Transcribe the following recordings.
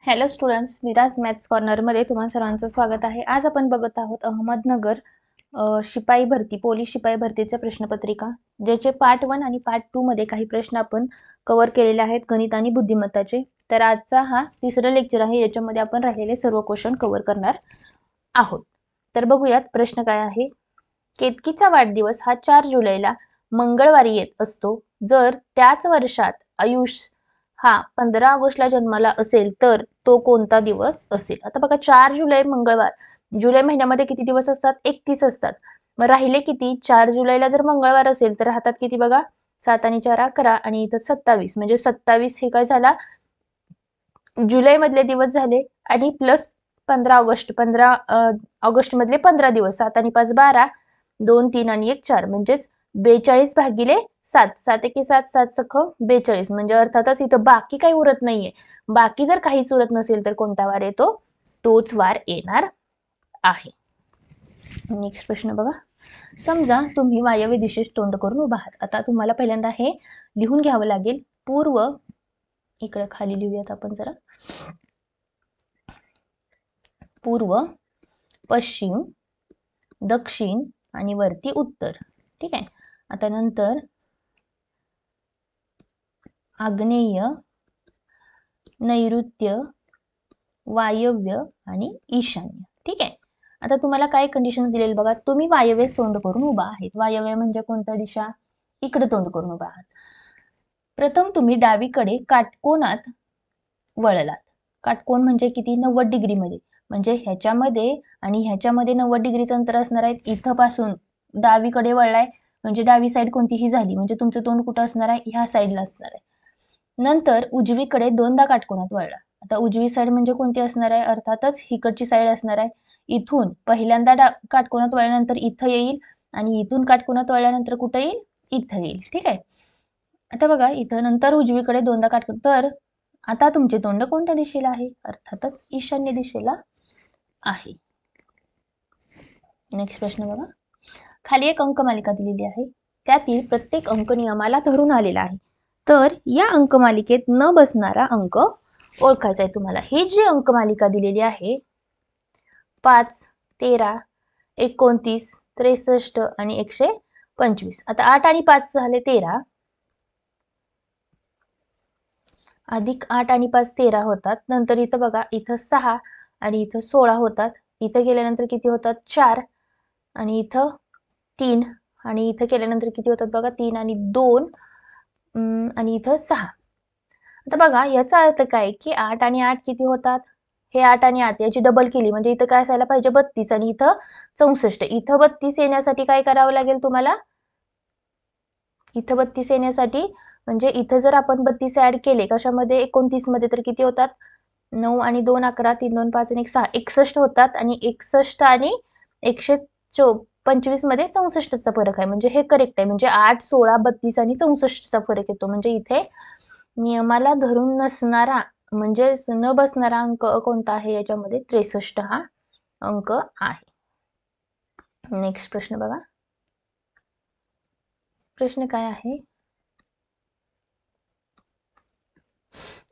Hello students, Viraj maths कॉर्नरमध्ये तुम्हा सर्वांचं स्वागत आहे. आज आपण बघत आहोत अहमदनगर शिपाई भरती, पोलीस शिपाई भरतीच्या प्रश्नपत्रिका, ज्याचे पार्ट 1 आणि पार्ट 2 मध्ये काही प्रश्न आपण कव्हर केलेले आहेत, गणित आणि बुद्धिमत्ताचे. तर आजचा हा तिसरा लेक्चर आहे, याच्यामध्ये आपण राहिलेले सर्व क्वेश्चन कव्हर करणार आहोत. तर बघूयात प्रश्न काय आहे. केतकीचा वाढदिवस हा 4 जुलैला मंगळवारी येत असतो. जर त्याच वर्षात आयुष हा 15 ऑगस्टला जन्माला असेल तर तो कोणता दिवस असेल. आता बघा 4 जुलै मंगळवार, जुलै महिन्यामध्ये किती दिवस असतात? 31 असतात. मग राहिले किती? 4 जुलैला जर मंगळवार असेल तर हातात किती बघा? 7 आणि 4 11 आणि इथं 27, म्हणजे 27 हे काय झाला? जुलै मधले दिवस झाले आणि प्लस 15 ऑगस्ट, 15 ऑगस्ट मधले 15 दिवस, 7 आणि 5 12, 2 3 आणि 1 4, म्हणजेच 42 भागिले 7, 7 एके 7, 7 सख 42, म्हणजे अर्थातच इथं बाकी काही उरत नाहीये. बाकी जर काहीच उरत नसेल तर कोणता वार येतो? तोच वार येणार आहे. नेक्स्ट प्रश्न बघा. समजा तुम्ही वायव्य दिशेस तोंड करून उभा आहात. आता तुम्हाला पहिल्यांदा हे लिहून घ्यावं लागेल. पूर्व, इकडे खाली लिहूयात आपण जरा. पूर्व, पश्चिम, दक्षिण आणि वरती उत्तर. ठीक आहे. आता नंतर आग्नेय, नैऋत्य, वायव्य आणि ईशान्य. ठीक आहे. आता तुम्हाला काय कंडिशन दिलेली बघा. तुम्ही वायव्य तोंड करून उभा आहेत. वायव्य म्हणजे कोणत्या दिशा? इकडे तोंड करून उभा आहात. प्रथम तुम्ही डावीकडे काटकोनात वळलात. काटकोन म्हणजे किती? 90 डिग्री मध्ये, म्हणजे ह्याच्यामध्ये आणि ह्याच्यामध्ये 90 डिग्रीचं अंतर असणार आहे. इथं पासून डावीकडे वळलाय म्हणजे डावी साईड कोणतीही झाली, म्हणजे तुमचं तोंड कुठं असणार आहे? ह्या साईडला असणार आहे. नंतर उजवीकडे दोनदा काटकोनात वळला. आता उजवी साईड म्हणजे कोणती असणार आहे? अर्थातच हिकडची साईड असणार आहे. इथून पहिल्यांदा काटकोनात वळल्यानंतर इथं येईल आणि इथून काटकोनात वळल्यानंतर कुठं येईल? इथं येईल. ठीक आहे. आता बघा इथं नंतर उजवीकडे दोनदा काटकोन, तर आता तुमचे तोंड कोणत्या दिशेला आहे? अर्थातच ईशान्य दिशेला आहे. नेक्स्ट प्रश्न बघा. खाली एक अंकमालिका दिलेली आहे. त्यातील प्रत्येक अंक नियमाला धरून आलेला आहे. तर या अंकमालिकेत न बसणारा अंक ओळखायचा आहे तुम्हाला. ही जी अंकमालिका दिलेली आहे 5, 13, 29, 63 आणि 125. आता 8 आणि 5 झाले 13, अधिक 8 आणि 5 13 होतात. नंतर इथं बघा, इथं 6 आणि इथं 16 होतात. इथं गेल्यानंतर किती होतात? 4 आणि इथं 3 आणि इथं केल्यानंतर किती होतात बघा? 3 आणि 2 आणि इथं 6. आता बघा याचा अर्थ काय की 8 आणि 8 किती होतात? हे 8 आणि 8 याची डबल केली म्हणजे इथं काय असायला पाहिजे? 32 आणि इथं 64. इथं 32 येण्यासाठी काय करावं लागेल तुम्हाला? इथं 32 येण्यासाठी म्हणजे इथं जर आपण 32 ऍड केले कशामध्ये? 29 मध्ये, तर किती होतात? 9 आणि 2 11, 3 2 5 आणि 1 6, 61 होतात. आणि 61 आणि 125 मध्ये 64चा फरक आहे, म्हणजे हे करेक्ट आहे. म्हणजे 8 16 32 आणि 64चा फरक येतो. म्हणजे इथे नियमाला धरून नसणारा म्हणजे न बसणारा अंक कोणता आहे? याच्यामध्ये 63 हा अंक आहे. नेक्स्ट प्रश्न बघा. प्रश्न काय आहे?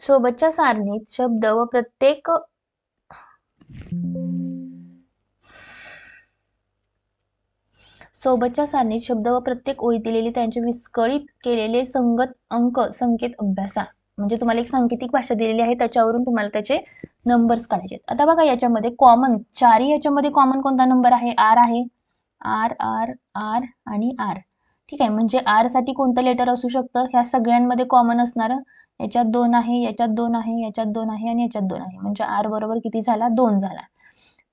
सोबतच्या सारणीत शब्द व प्रत्येक शब्द व प्रत्येक ओळीत दिलेले त्यांचे विस्कळीत केलेले संगत अंक संकेत अभ्यासा. म्हणजे तुम्हाला एक सांकेतिक भाषा दिलेली आहे, त्याच्यावरून तुम्हाला त्याचे नंबर्स काढायचे. आता बघा याच्यामध्ये कॉमन, चारही याच्यामध्ये कॉमन कोणता नंबर आहे? आर आहे. आर आर आर आणि आर. ठीक आहे. म्हणजे आर साठी कोणतं लेटर असू शकतं? ह्या सगळ्यांमध्ये कॉमन असणार. याच्यात 2 आहे, याच्यात 2 आहे, याच्यात 2 आहे आणि याच्यात 2 आहे, म्हणजे आर बरोबर किती झाला? 2 झाला.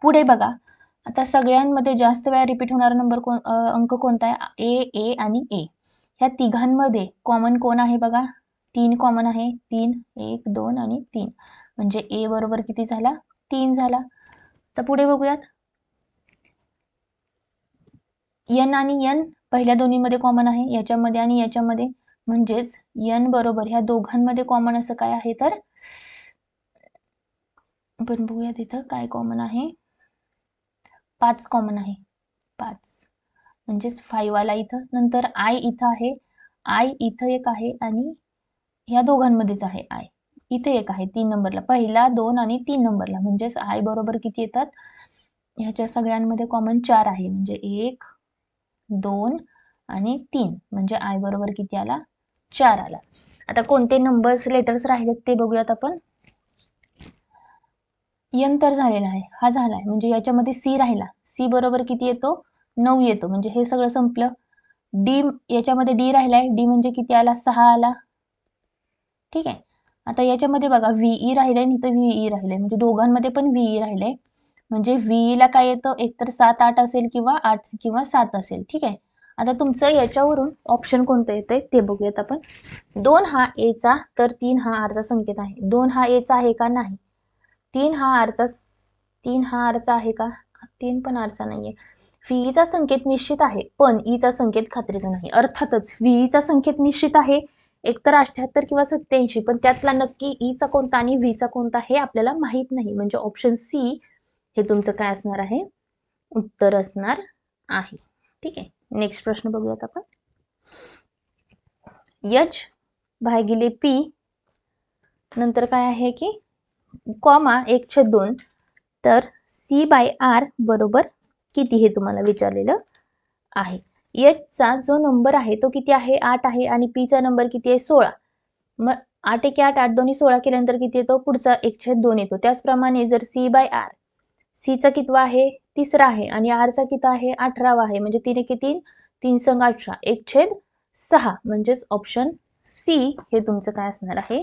पुढे बघा. आता सगळ्यांमध्ये जास्त वेळा रिपीट होणारा नंबर अंक कोणता आहे? ए ए आणि ए. ह्या तिघांमध्ये कॉमन कोण आहे बघा? 3 कॉमन आहे. 3 1 2 आणि 3, म्हणजे ए बरोबर किती झाला? 3 झाला. तर पुढे बघूयात. एन आणि एन पहिल्या दोन्हीमध्ये कॉमन आहे, याच्यामध्ये आणि याच्यामध्ये, म्हणजेच एन बरोबर ह्या दोघांमध्ये कॉमन असं काय आहे? तर आपण बघूयात इथं काय कॉमन आहे. 5 कॉमन आहे. 5 म्हणजेच 5 आला इथं. नंतर आय इथं आहे, आय इथं एक आहे आणि ह्या दोघांमध्येच आहे आय. इथे एक आहे 3 नंबरला, पहिला 2 आणि 3 नंबरला, म्हणजेच आय बरोबर किती येतात, ह्याच्या सगळ्यांमध्ये कॉमन 4 आहे, म्हणजे 1 2 आणि 3, म्हणजे आय बरोबर किती आला, 4 आला. आता कोणते नंबर्स लेटर्स राहिलेत ते बघूयात आपण. एन तर झालेला आहे, हा झालाय, म्हणजे याच्यामध्ये सी राहिला, सी बरोबर किती येतो, 9 येतो, म्हणजे हे सगळं संपलं. डी, याच्यामध्ये डी राहिलाय, डी म्हणजे किती आला, 6 आला. ठीक आहे. आता याच्यामध्ये बघा व्हीई राहिलंय आणि इथं व्हीई राहिलंय, म्हणजे दोघांमध्ये पण व्हीई राहिलंय, म्हणजे व्हीई ला काय येतं, एकतर 7 8 असेल किंवा 8 किंवा 7 असेल. ठीक आहे. आता तुमचं याच्यावरून ऑप्शन कोणतं येतंय ते बघूयात आपण. 2 हा ए चा तर 3 हा आर चा संकेत आहे. 2 हा ए चा आहे का, नाही. 3 हा आर चा आहे का, 3 पण आर चा नाहीये. व्हीईचा संकेत निश्चित आहे, पण ईचा संकेत खात्रीचा नाही. अर्थातच व्हीईचा संकेत निश्चित आहे, एकतर 78 किंवा 87, पण त्यातला नक्की ईचा कोणता आणि व्हीचा कोणता हे आपल्याला माहित नाही, म्हणजे ऑप्शन सी हे तुमचं काय असणार आहे, उत्तर असणार आहे. ठीक आहे. नेक्स्ट प्रश्न बघूयात आपण. एच भागिले पी नंतर काय आहे की कॉमा 1/2, तर सी बाय आर बरोबर किती हे तुम्हाला विचारलेलं आहे. एच चा जो नंबर आहे तो किती आहे, 8 आहे, आणि पी चा नंबर किती आहे, 16. मग 8 1 8, 8 2 16 केल्यानंतर किती येतो, पुढचा 1/2 येतो. त्याचप्रमाणे जर सी बाय आर, सी चा कितवा आहे, 3रा आहे, आणि आर चा किती आहे, 18वा आहे, म्हणजे 3 1 3, 3 संग 18, 1/6, म्हणजेच ऑप्शन सी हे तुमचं काय असणार आहे,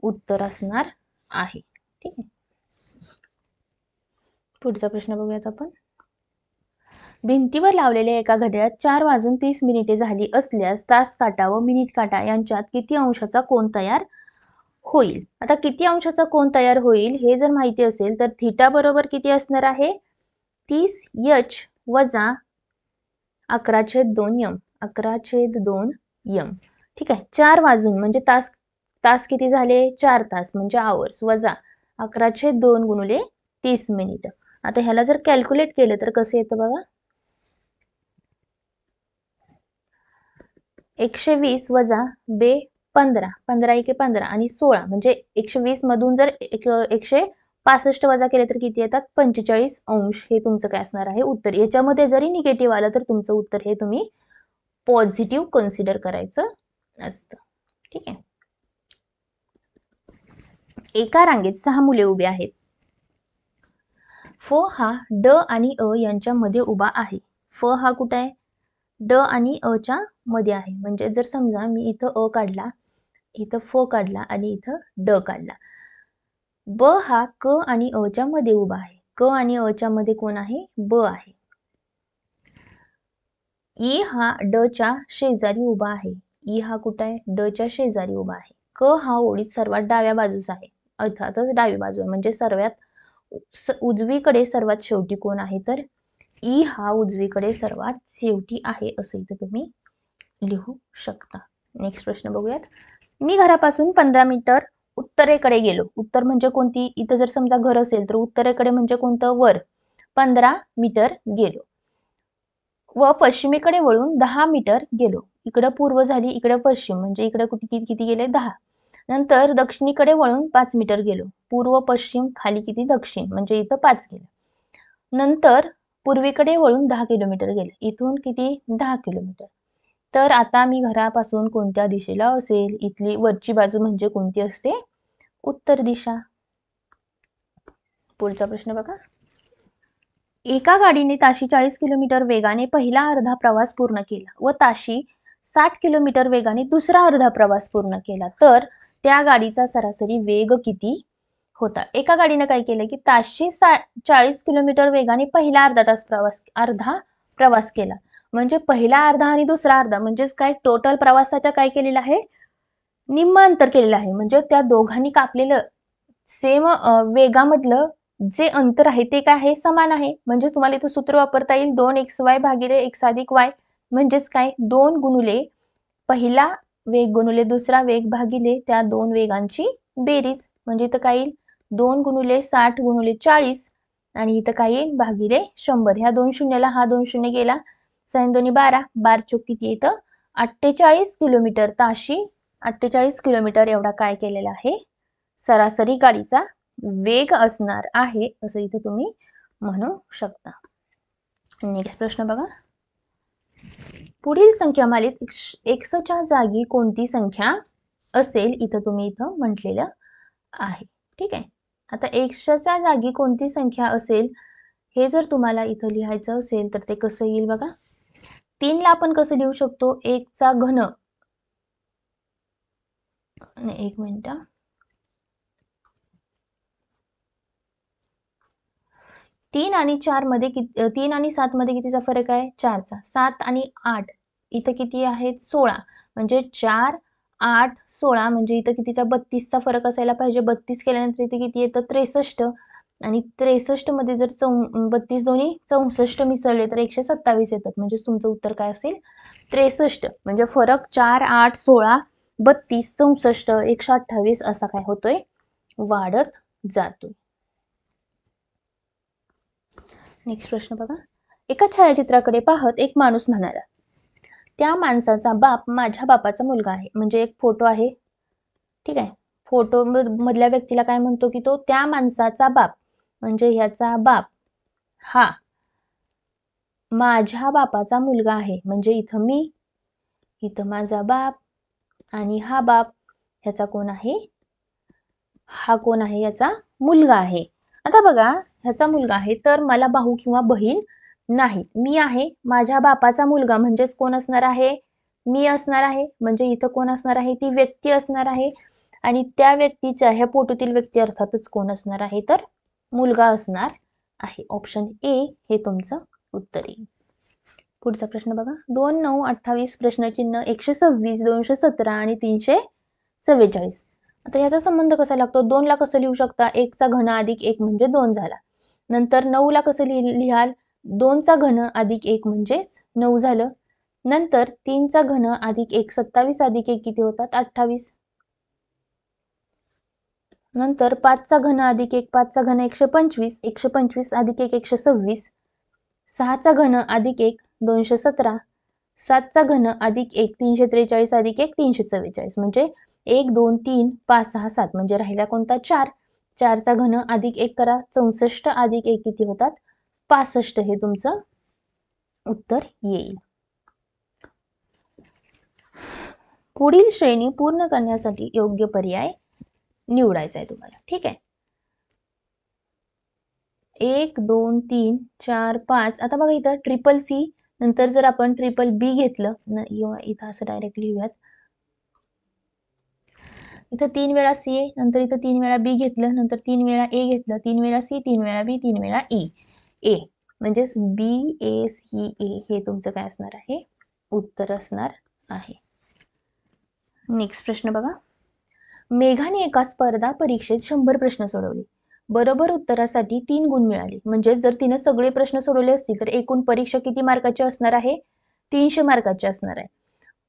उत्तर असणार आहे. ठीक आहे. पुढचा प्रश्न बघूयात आपण. भिंतीवर लावलेल्या एका घड्याळात 4:30 झाली असल्यास तास काटा व मिनिट काटा यांच्यात किती अंशाचा कोन तयार होईल. आता किती अंशाचा कोन तयार होईल हे जर माहिती असेल तर थीटा बरोबर किती असणार आहे, 30 एच वजा 11/2 एम, 11/2 एम. ठीक आहे. 4 वाजून म्हणजे तास किती झाले, 4 तास, म्हणजे आवर्स, वजा 11/2 गुणिले 30 मिनिट. आता ह्याला जर कॅल्क्युलेट केलं तर कसं येतं बघा, 120 वजा 15, 15 1 15 आणि 16, म्हणजे 120 मधून जर 165 वजा केले तर किती येतात, 45 अंश हे तुमचं काय असणार आहे, उत्तर. याच्यामध्ये जरी निगेटिव्ह आलं तर तुमचं उत्तर हे तुम्ही पॉझिटिव्ह कन्सिडर करायचं असतं. ठीक आहे. एका रांगेत 6 मुले उभे आहेत. फ हा ड आणि अ यांच्यामध्ये उभा आहे. फ हा कुठे आहे, ड आणि अ च्या मध्ये आहे. म्हणजे जर समजा मी इथं अ काढला, इथं फ काढला आणि इथं ड काढला. ब हा क आणि अ च्या मध्ये उभा आहे. क आणि अ च्या मध्ये कोण आहे, ब आहे. ई हा ड च्या शेजारी उभा आहे. ई हा कुठे आहे, ड च्या शेजारी उभा आहे. क हा ओळीत सर्वात डाव्या बाजूस आहे, अर्थातच डावी बाजू आहे, म्हणजे सर्वात उजवीकडे सर्वात शेवटी कोण आहे, तर ई हा उजवीकडे सर्वात शेवटी आहे, असं इथं तुम्ही लिहू शकता. नेक्स्ट प्रश्न बघूयात. मी घरापासून 15 मीटर उत्तरेकडे गेलो. उत्तर म्हणजे कोणती, इथं जर समजा घर असेल तर उत्तरेकडे म्हणजे कोणतं, वर 15 मीटर गेलो. व पश्चिमेकडे वळून 10 मीटर गेलो. इकडं पूर्व झाली, इकडे पश्चिम, म्हणजे इकडे किती गेले, 10. नंतर दक्षिणेकडे वळून 5 मीटर गेलो. पूर्व पश्चिम खाली किती, दक्षिण, म्हणजे इथं 5 गेले. नंतर पूर्वेकडे वळून 10 किलोमीटर गेले. इथून किती, 10 किलोमीटर. तर आता मी घरापासून कोणत्या दिशेला असेल, इथली वरची बाजू म्हणजे कोणती असते, उत्तर दिशा. पुढचा प्रश्न बघा. एका गाडीने ताशी 40 किलोमीटर वेगाने पहिला अर्धा प्रवास पूर्ण केला व ताशी 60 किलोमीटर वेगाने दुसरा अर्धा प्रवास पूर्ण केला, तर त्या गाडीचा सरासरी वेग किती होता. एका गाडीने काय केलं की ताशी 40 किलोमीटर वेगाने पहिला अर्धा प्रवास केला, म्हणजे पहिला अर्धा आणि दुसरा अर्धा, म्हणजेच काय, टोटल प्रवासाच्या काय केलेलं आहे, निम्म अंतर केलेलं आहे. म्हणजे त्या दोघांनी कापलेलं सेम वेगामधलं जे अंतर आहे ते काय आहे, समान आहे. म्हणजे तुम्हाला इथं सूत्र वापरता येईल, 2xy भागिले x अधिक y, म्हणजेच काय, 2 गुणुले पहिला वेग गुणुले दुसरा वेग भागिले त्या दोन वेगांची बेरीज, म्हणजे इथं काय येईल, 2 गुणुले 60 गुणुले 40, आणि इथं काय येईल, भागिले 100. ह्या 2 शून्याला हा 2 शून्य गेला, 6 2 12, 12 चोक किती येतं, 48 किलोमीटर ताशी 48 किलोमीटर एवढा काय केलेला आहे, सरासरी गाडीचा वेग असणार आहे असं इथे तुम्ही म्हणू शकता. नेक्स्ट प्रश्न बघा. पुढील संख्या मालित एक्सच्या जागी कोणती संख्या असेल इथं तुम्ही इथं म्हटलेलं आहे. ठीक आहे. आता एक्सच्या जागी कोणती संख्या असेल हे जर तुम्हाला इथं लिहायचं असेल तर ते कसं येईल बघा. 3 ला आपण कसं लिहू शकतो, 1 चा घन. एक मिनिट. 3 आणि 4 मध्ये 3 आणि 7 मध्ये कितीचा फरक आहे, 4 चा. 7 आणि 8 इथं किती आहेत, 16. म्हणजे 4 8 16 म्हणजे इथं कितीचा, 32 चा फरक असायला पाहिजे. 32 केल्यानंतर इथे किती येतं, 63. आणि 63 मध्ये जर 32 दोन्ही 64 मिसळले तर 127 येतात. म्हणजे तुमचं उत्तर काय असेल, 63. म्हणजे फरक 4 8 16 32 64 128 असा काय होतोय, वाढत जातोय. नेक्स्ट प्रश्न बघा. एका छायाचित्राकडे पाहत एक माणूस म्हणाला, त्या माणसाचा बाप माझ्या बापाचा मुलगा आहे. म्हणजे एक फोटो आहे. ठीक आहे. फोटो मधल्या व्यक्तीला काय म्हणतो की तो त्या माणसाचा बाप, म्हणजे ह्याचा बाप हा माझ्या बापाचा मुलगा आहे. म्हणजे इथं मी, इथं माझा बाप आणि हा बाप, ह्याचा कोण आहे, हा कोण आहे, याचा मुलगा आहे. आता बघा, ह्याचा मुलगा आहे तर मला भाऊ किंवा बहीण नाही. मी आहे, माझ्या बापाचा मुलगा म्हणजेच कोण असणार आहे, मी असणार आहे. म्हणजे इथं कोण असणार आहे, ती व्यक्ती असणार आहे. आणि त्या व्यक्तीच्या, ह्या फोटोतील व्यक्ती अर्थातच कोण असणार आहे, तर मुलगा असणार आहे. ऑप्शन ए हे तुमचं उत्तर येईल. पुढचा प्रश्न बघा. 2 9 28 प्रश्नचिन्ह 126 217 आणि 344. आता ह्याचा संबंध कसा लागतो, 2 ला कसं लिहू शकता, 1 चा घन अधिक 1 म्हणजे 2 झाला. नंतर 9 ला कसं लिहाल, 2 चा घन अधिक 1 म्हणजेच 9 झालं. नंतर 3 चा घन अधिक 1 27 अधिक 1 किती होतात, 28. नंतर 5 चा घन अधिक 1 5 चा घन 125 125 अधिक 1 126. 6 चा घन अधिक 1 217. 7 चा घन अधिक 1 343 अधिक 1 344. म्हणजे 1 2 3 5 6 7 म्हणजे राहिला कोणता, 4. 4 चा घन अधिक 1 करा, 64 अधिक 1 किती होतात, 65. हे तुमचं उत्तर येईल. पुढील श्रेणी पूर्ण करण्यासाठी योग्य पर्याय निवडायचा आहे तुम्हाला. ठीक आहे. 1 2 3 4 5. आता बघा इथं ट्रिपल सी नंतर जर आपण ट्रिपल बी घेतलं, इथं असं डायरेक्ट लिहूयात. इथं 3 वेळा सी आहे, नंतर इथं 3 वेळा बी घेतलं, नंतर 3 वेळा ए घेतलं, 3 वेळा सी, 3 वेळा बी, 3 वेळा ई. ए म्हणजेच बी ए सी ए हे तुमचं काय असणार आहे, उत्तर असणार आहे. नेक्स्ट प्रश्न बघा. मेघाने एका स्पर्धा परीक्षेत 100 प्रश्न सोडवले. बरोबर उत्तरासाठी 3 गुण मिळाले. म्हणजे जर तिने सगळे प्रश्न सोडवले असतील तर एकूण परीक्षा किती मार्काची असणार आहे, 300 मार्काची असणार आहे.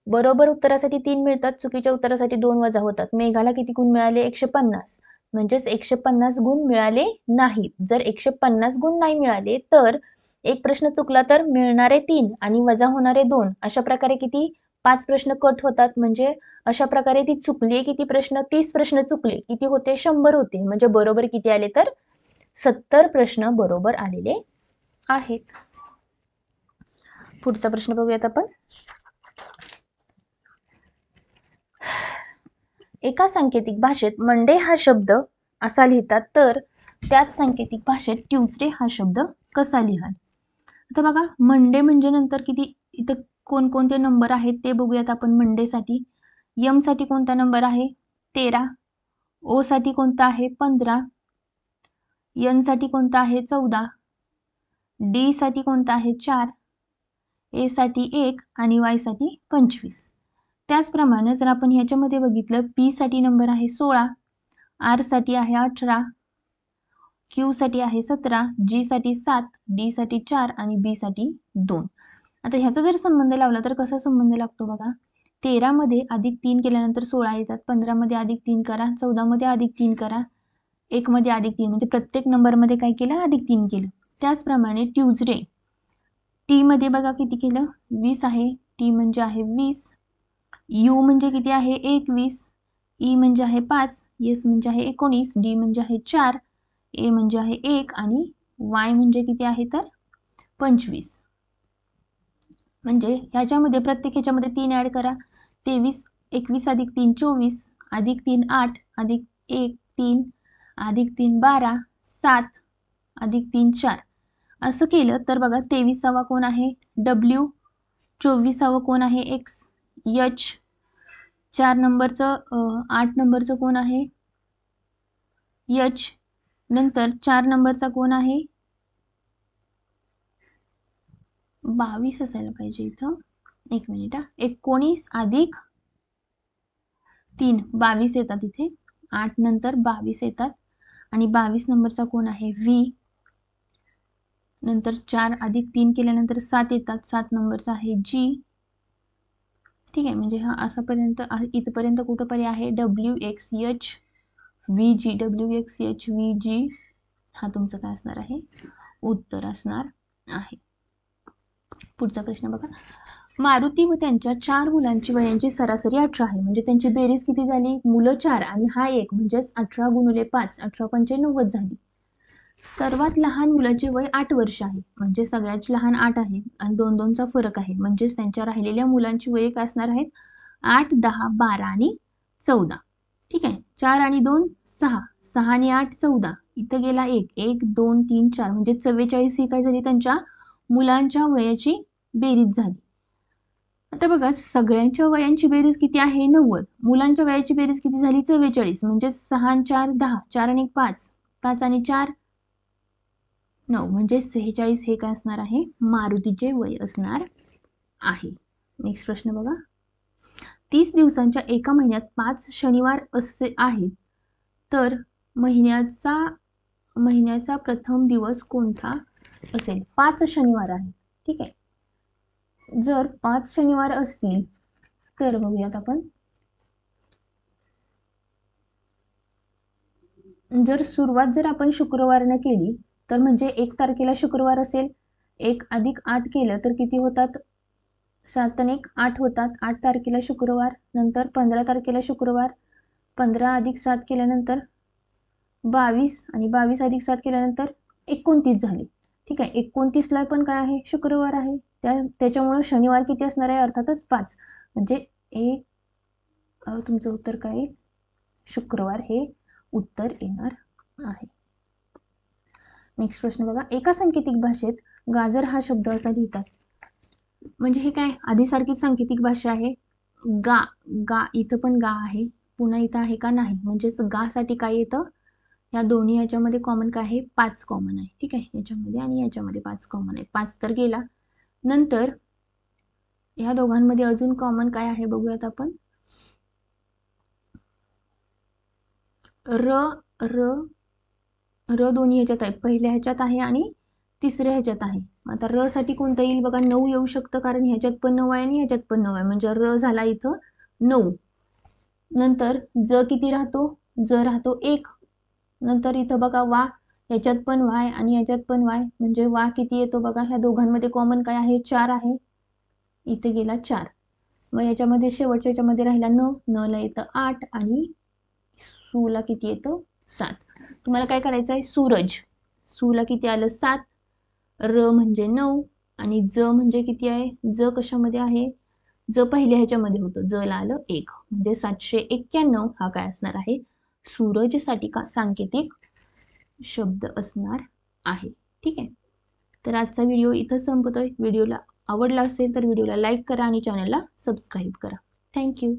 बरोबर उत्तरासाठी 3 मिळतात, चुकीच्या उत्तरासाठी 2 वजा होतात. मेघाला किती गुण मिळाले, 150. म्हणजेच 150 गुण मिळाले नाहीत. जर 150 गुण नाही मिळाले तर एक प्रश्न चुकला तर मिळणारे 3 आणि वजा होणारे 2. अशा प्रकारे किती, 5 प्रश्न कट होतात. म्हणजे अशा प्रकारे ती चुकली किती प्रश्न, 30 प्रश्न चुकले किती होते, 100 होते. म्हणजे बरोबर किती आले तर 70 प्रश्न बरोबर आलेले आहेत. पुढचा प्रश्न बघूयात आपण. एका सांकेतिक भाषेत मंडे हा शब्द असा लिहितात तर त्याच सांकेतिक भाषेत ट्यूजडे हा शब्द कसा लिहाल. आता बघा, मंडे म्हणजे नंतर किती, इथं कोणकोणते नंबर आहेत ते बघूयात आपण. मंडे साठी यम साठी कोणता नंबर आहे, 13. ओ साठी कोणता आहे, 15. एन साठी कोणता आहे, 14. डी साठी कोणता आहे, 4. ए साठी 1 आणि वाय साठी 25. त्याचप्रमाणे जर आपण ह्याच्यामध्ये बघितलं, पी साठी नंबर आहे 16, आर साठी आहे 18, क्यू साठी आहे 17, जी साठी 7, डी साठी 4 आणि बी साठी 2. आता ह्याचा जर संबंध लावला तर कसा संबंध लागतो बघा. 13 मध्ये अधिक 3 केल्यानंतर 16 येतात. 15 मध्ये अधिक 3 करा, 14 मध्ये अधिक 3 करा, 1 मध्ये अधिक 3 म्हणजे प्रत्येक नंबर मध्ये काय केलं, अधिक 3 केलं. त्याचप्रमाणे ट्यूजडे टी मध्ये बघा किती केलं, 20 आहे. टी म्हणजे आहे 20. यू म्हणजे किती आहे, 21. ई म्हणजे आहे 5. एस म्हणजे आहे 19, डी म्हणजे आहे 4, ए म्हणजे आहे 1 आणि वाय म्हणजे किती आहे तर 25. म्हणजे ह्याच्यामध्ये प्रत्येक ह्याच्यामध्ये 3 ऍड करा. 23 21 अधिक 3 24 अधिक 3 8 अधिक 1 3 अधिक 3 12 7 अधिक 3 4. असं केलं तर बघा 23वा कोण आहे डब्ल्यू, 24वा कोण आहे एक्स, एच, 4 नंबरचं 8 नंबरचं कोण आहे एच, नंतर 4 नंबरचा कोण आहे 22 असायला पाहिजे इथं. एक मिनिट 19 अधिक 3 22 येतात इथे. 8 नंतर 22 येतात आणि 22 नंबरचा कोण आहे व्ही, नंतर 4 अधिक 3 केल्यानंतर 7 येतात. 7 नंबरचा आहे जी. ठीक आहे, म्हणजे हा असापर्यंत इथपर्यंत कुठं पर्यंत आहे डब्ल्यू एक्स एच व्ही जी, डब्ल्यू एक्स एच व्ही जी. हा तुमचं काय असणार आहे उत्तर असणार आहे. पुढचा प्रश्न बघा. मारुती व त्यांच्या 4 मुलांची वयांची सरासरी 18 आहे. म्हणजे त्यांची बेरीज किती झाली, मुलं 4 आणि हा 1 म्हणजेच 18 गुणिले 5 18 पंचे 90 झाली. सर्वात लहान मुलाचे वय 8 वर्ष आहे. म्हणजे सगळ्यात लहान 8 आहे आणि 2-2चा फरक आहे. म्हणजेच त्यांच्या राहिलेल्या मुलांची वय काय असणार आहेत 8 10 12 आणि 14. ठीक आहे, 4 आणि 2 6, 6 आणि 8 14, इथं गेला 1 1 2 3 4 म्हणजे 44 ही काय झाली त्यांच्या मुलांच्या वयाची बेरीज झाली. आता बघा सगळ्यांच्या वयांची बेरीज किती आहे 90, मुलांच्या वयाची बेरीज किती झाली 44, म्हणजे 6 आणि 4 10, 4 आणि 5 5 आणि 4 9, म्हणजे 46 हे काय असणार आहे मारुतीचे वय असणार आहे. नेक्स्ट प्रश्न बघा. 30 दिवसांच्या एका महिन्यात 5 शनिवार असे आहेत तर महिन्याचा प्रथम दिवस कोणता असेल. 5 शनिवार आहेत. ठीक आहे, जर 5 शनिवार असतील तर बघूयात आपण. जर सुरुवात जर आपण शुक्रवारने केली तर म्हणजे 1 तारखेला शुक्रवार असेल, 1 अधिक 8 केलं तर किती होतात 7 आणि 1 8 होतात. 8 तारखेला शुक्रवार, नंतर 15 तारखेला शुक्रवार, 15 अधिक 7 केल्यानंतर 22 आणि 22 अधिक 7 केल्यानंतर 29 झाले. ठीक आहे, 29ला पण काय आहे शुक्रवार आहे. त्याच्यामुळे शनिवार किती असणार आहे अर्थातच 5, म्हणजे तुमचं उत्तर काय शुक्रवार हे उत्तर येणार आहे. नेक्स्ट प्रश्न बघा. एका सांकेतिक भाषेत गाजर हा शब्द असा लिहितात. म्हणजे हे काय आधीसारखीच सांकेतिक भाषा आहे. गा गा इथं पण गा आहे, पुन्हा इथं आहे का नाही, म्हणजेच गा साठी काय येतं या दोन्ही याच्यामध्ये कॉमन काय आहे 5 कॉमन आहे. ठीक आहे, याच्यामध्ये आणि याच्यामध्ये 5 कॉमन आहे. 5 तर गेला. नंतर ह्या दोघांमध्ये अजून कॉमन काय आहे बघूयात आपण. र र र दोन्ही ह्याच्यात आहे, पहिल्या ह्याच्यात आहे आणि तिसऱ्या ह्याच्यात आहे. आता र साठी कोणतं येईल बघा 9 येऊ शकतं, कारण ह्याच्यात पण 9 आहे आणि ह्याच्यात पण 9 आहे, म्हणजे र झाला इथं 9. नंतर ज किती राहतो, ज राहतो 1. नंतर इथं बघा वा, ह्याच्यात पण वाय आणि ह्याच्यात पण वाय, म्हणजे वा किती येतो बघा. ह्या दोघांमध्ये कॉमन काय आहे 4 आहे, इथे गेला 4. मग याच्यामध्ये शेवटच्या याच्यामध्ये राहिला न ला येतं 8 आणि सूला किती येतं 7. तुम्हाला काय करायचं आहे सूरज, सूला किती आलं 7, र म्हणजे 9 आणि ज म्हणजे किती आहे, ज कशामध्ये आहे, ज पहिल्या ह्याच्यामध्ये होतं, ज ला आलं 1, म्हणजे 791 हा काय असणार आहे सूरजसाठी का सांकेतिक शब्द असणार आहे. ठीक आहे, तर आजचा व्हिडिओ इथं संपतोय. व्हिडिओला आवडला असेल तर व्हिडिओला लाईक करा आणि चॅनलला सबस्क्राईब करा. थँक्यू.